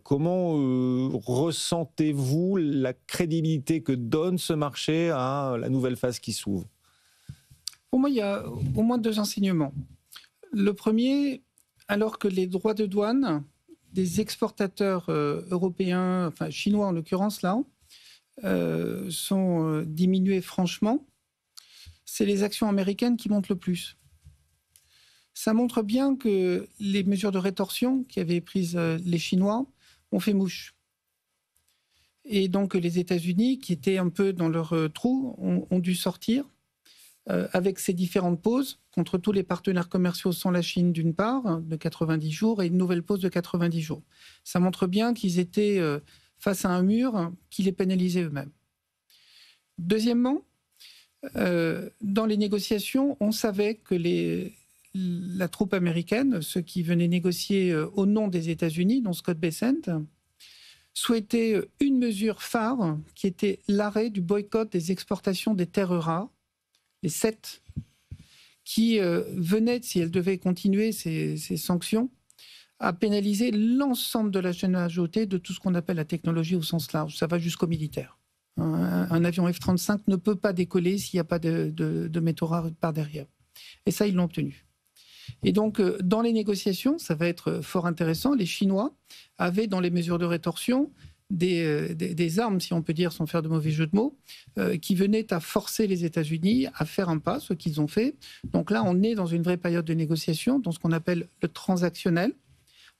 Comment ressentez-vous la crédibilité que donne ce marché à la nouvelle phase qui s'ouvre? Pour moi, il y a au moins deux enseignements. Le premier, alors que les droits de douane des exportateurs européens, enfin chinois en l'occurrence là, sont diminués franchement, c'est les actions américaines qui montent le plus. Ça montre bien que les mesures de rétorsion qu'avaient prises les Chinois ont fait mouche. Et donc les États-Unis, qui étaient un peu dans leur trou, ont dû sortir avec ces différentes pauses contre tous les partenaires commerciaux sans la Chine d'une part, de 90 jours, et une nouvelle pause de 90 jours. Ça montre bien qu'ils étaient face à un mur qui les pénalisait eux-mêmes. Deuxièmement, dans les négociations, on savait que la troupe américaine, ceux qui venaient négocier au nom des États-Unis, dont Scott Bessent, souhaitait une mesure phare qui était l'arrêt du boycott des exportations des terres rares, les 7, qui venaient, si elles devaient continuer ces sanctions, à pénaliser l'ensemble de la chaîne AOT de tout ce qu'on appelle la technologie au sens large. Ça va jusqu'au militaire. Un avion F-35 ne peut pas décoller s'il n'y a pas de métaux rares par derrière. Et ça, ils l'ont obtenu. Et donc, dans les négociations, ça va être fort intéressant. Les Chinois avaient, dans les mesures de rétorsion, des armes, si on peut dire, sans faire de mauvais jeu de mots, qui venaient à forcer les États-Unis à faire un pas, ce qu'ils ont fait. Donc là, on est dans une vraie période de négociation, dans ce qu'on appelle le transactionnel,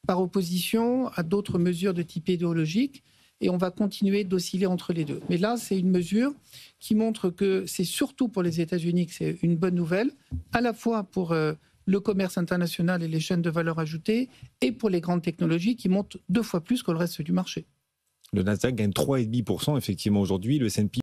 par opposition à d'autres mesures de type idéologique, et on va continuer d'osciller entre les deux. Mais là, c'est une mesure qui montre que c'est surtout pour les États-Unis que c'est une bonne nouvelle, à la fois pour le commerce international et les chaînes de valeur ajoutée, et pour les grandes technologies qui montent 2 fois plus que le reste du marché. Le Nasdaq gagne 3,5% effectivement aujourd'hui, le S&P